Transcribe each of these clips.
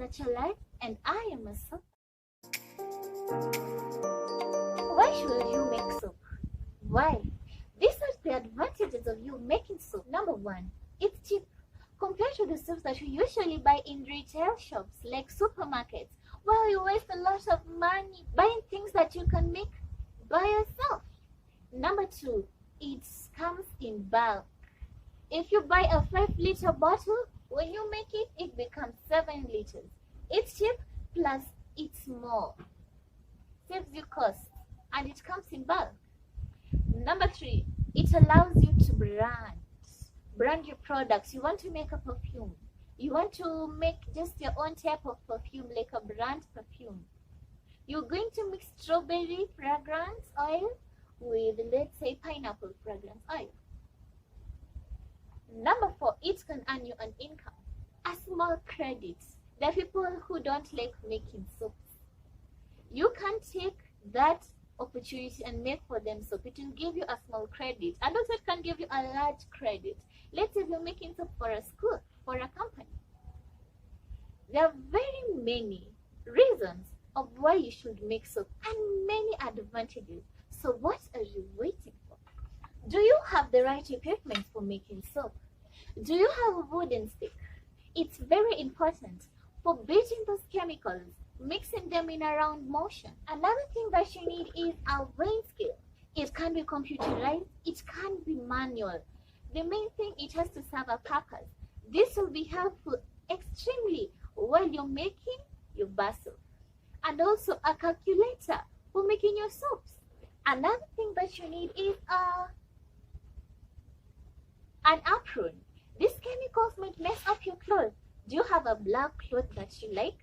Electrolyte, and I am a soap. Why should you make soap? Why? These are the advantages of you making soap. Number one, it's cheap. Compared to the soaps that you usually buy in retail shops like supermarkets, where you waste a lot of money buying things that you can make by yourself. Number two, it comes in bulk. If you buy a 5-liter bottle, when you make it, it becomes 7 liters. It's cheap, plus it's more. Saves you cost, and it comes in bulk. Number three, it allows you to brand your products. You want to make a perfume. You want to make just your own type of perfume, like a brand perfume. You're going to mix strawberry fragrance oil with, let's say, pineapple fragrance oil. Number four, it can earn you an income, a small credit. There are people who don't like making soaps. You can take that opportunity and make for them soap. It will give you a small credit, and also it can give you a large credit. Let's say you're making soap for a school, for a company. There are very many reasons of why you should make soap and many advantages. So what are you waiting for? Do you have the right equipment for making soap? Do you have a wooden stick? It's very important for beating those chemicals, mixing them in a round motion. Another thing that you need is a weighing scale. It can be computerized, it can be manual. The main thing, it has to serve a purpose. This will be helpful extremely while you're making your bar soap. And also a calculator for making your soaps. Another thing that you need is an apron. These chemicals might mess up your clothes. Do you have a black cloth that you like?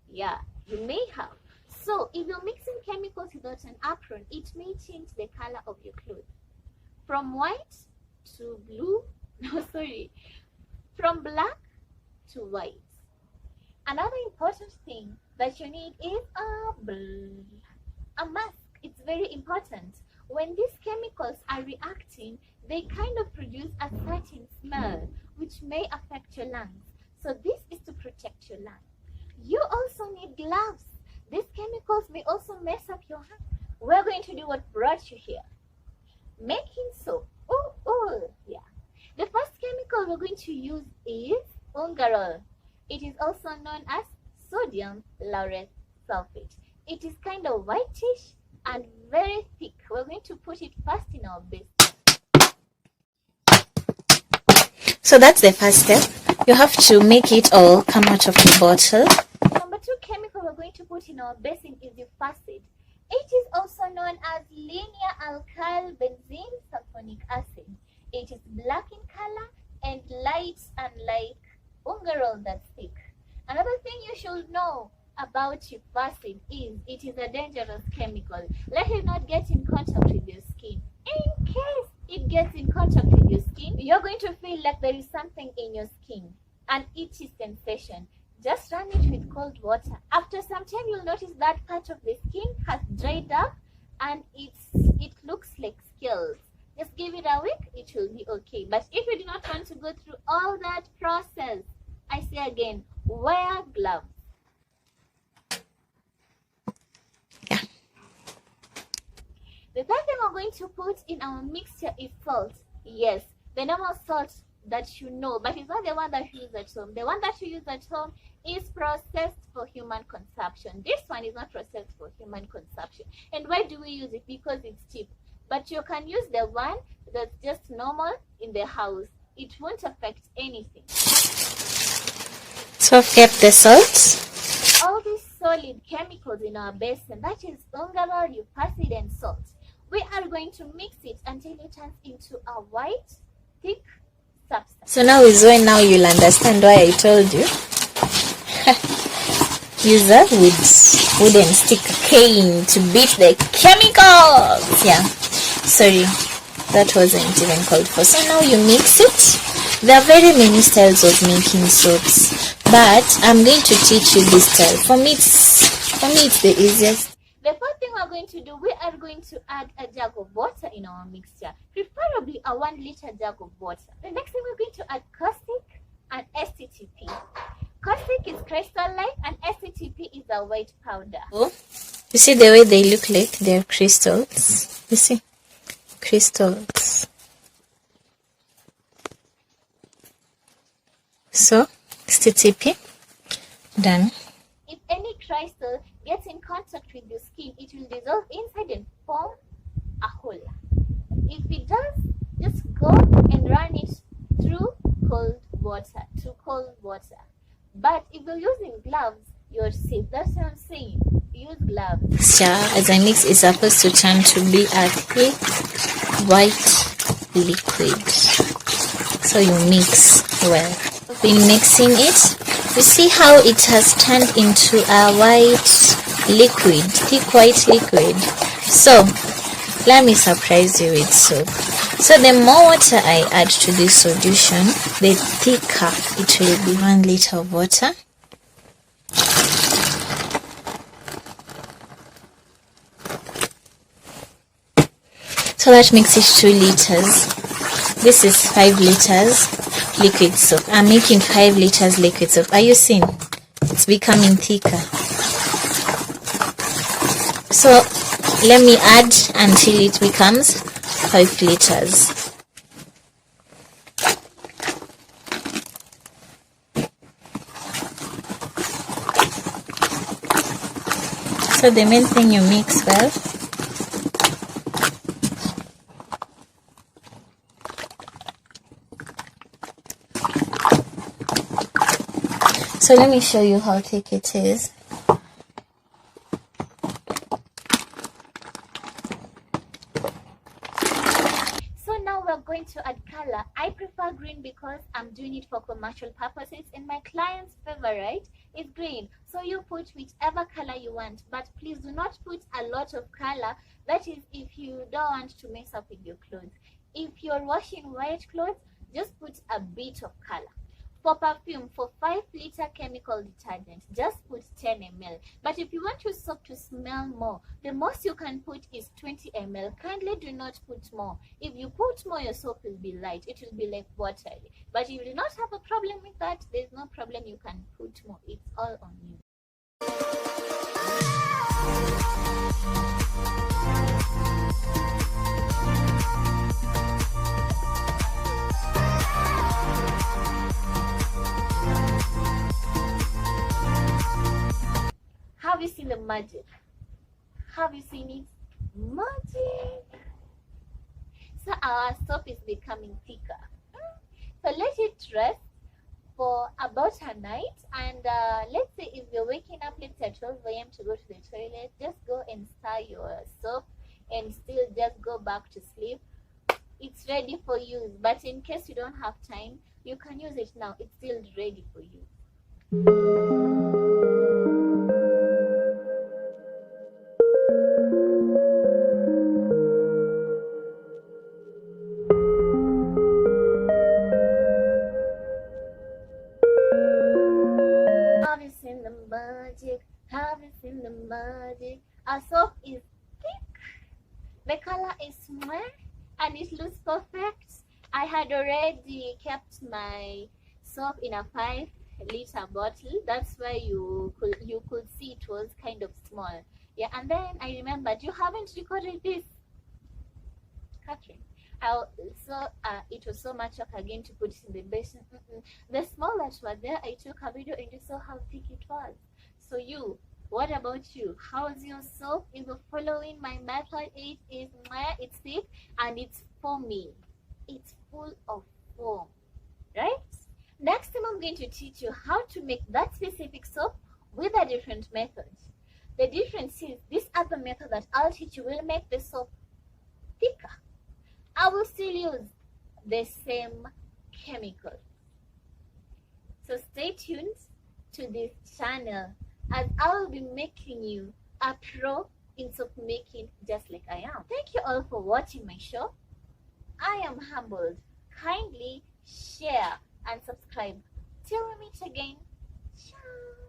Yeah, you may have. So if you're mixing chemicals without an apron, it may change the color of your clothes. From white to blue, from black to white. Another important thing that you need is a mask. It's very important. When these chemicals are reacting, they kind of produce a certain smell which may affect your lungs. So this is to protect your lungs. You also need gloves. These chemicals may also mess up your hands. We're going to do what brought you here. Making soap. Yeah. The first chemical we're going to use is Ungaroll. It is also known as sodium lauryl sulfate. It is kind of whitish and very thick. We're going to put it first in our base. So that's the first step. You have to make it all come out of the bottle. Number two chemical we're going to put in our basin is Ufacid. It is also known as linear alkyl benzene sulfonic acid. It is black in color and light, unlike Ungaroll that's thick. Another thing you should know about Ufacid is it is a dangerous chemical. Let it not get in contact with your skin. In case it gets in contact with your skin, you're going to feel like there is something in your skin, an itchy sensation. Just run it with cold water. After some time, you'll notice that part of the skin has dried up and it looks like scales. Just give it a week, it will be okay. But if you do not want to go through all that process, I say again, wear gloves. Yeah. The third thing we're going to put in our mixture is salt. Yes, the normal salt that you know, but it's not the one that you use at home. The one that you use at home is processed for human consumption. This one is not processed for human consumption. And why do we use it? Because it's cheap. But you can use the one that's just normal in the house. It won't affect anything. So I've kept the salt. All these solid chemicals in our basin, that is Ungaroll, Ufacid, and salt. We are going to mix it until it turns into a white, thick substance. So now is when now you'll understand why I told you. Use a wooden stick cane to beat the chemicals. Yeah. Sorry, that wasn't even called for. So now you mix it. There are very many styles of making soaps, but I'm going to teach you this style. For me it's the easiest. The first thing we're going to do, we are going to add a jug of water in our mixture, preferably a 1 liter jug of water. The next thing we're going to add caustic and STTP. Caustic is crystal-like and STTP is a white powder. Oh, you see the way they look like? They're crystals. You see? Crystals. So, STTP, done. If any crystal gets in contact with your skin, it will dissolve inside and form a hole. If it does, just go and run it through cold water. But if you're using gloves, you're safe. That's what I'm saying. Use gloves. As I mix, it's supposed to turn to be a thick white liquid. So you mix well. Been mixing it. You see how it has turned into a white liquid, thick white liquid. So let me surprise you with soap. So the more water I add to this solution, the thicker it will be. 1 liter of water. So that makes it 2 liters. This is 5 liters liquid soap. I'm making 5 liters liquid soap. Are you seeing? It's becoming thicker. So let me add until it becomes 5 liters. So the main thing, you mix well. So let me show you how thick it is. So now we're going to add color. I prefer green because I'm doing it for commercial purposes and my client's favorite is green. So you put whichever color you want, but please do not put a lot of color. That is if you don't want to mess up with your clothes. If you're washing white clothes, just put a bit of color. For perfume, for 5 liter chemical detergent, just put 10 ml. But if you want your soap to smell more, the most you can put is 20 ml. Kindly do not put more. If you put more, your soap will be light. It will be like watery. But if you do not have a problem with that, there's no problem. You can put more. It's all on you. Have you seen the magic? Have you seen it? Magic! So our soap is becoming thicker. So let it rest for about a night. And let's say if you're waking up, let's say at 12 a.m. to go to the toilet, just go and stir your soap and still just go back to sleep. It's ready for use. But in case you don't have time, you can use it now. It's still ready for you. Have you seen the magic? Have you seen the magic? Our soap is thick. The color is smart and it looks perfect. I had already kept my soap in a 5 liter bottle. That's why you could see it was kind of small. Yeah, and then I remembered you haven't recorded this, Catherine. It was so much work again to put it in the basin. The small that were there, I took a video and you saw how thick it was. So what about you? How's your soap? If you're following my method, it's thick and it's foamy. It's full of foam, right? Next time I'm going to teach you how to make that specific soap with a different method. The difference is this other method that I'll teach you will make the soap thicker. I will still use the same chemical. So stay tuned to this channel as I will be making you a pro in soap making just like I am. Thank you all for watching my show. I am humbled. Kindly share and subscribe. Till we meet again. Ciao.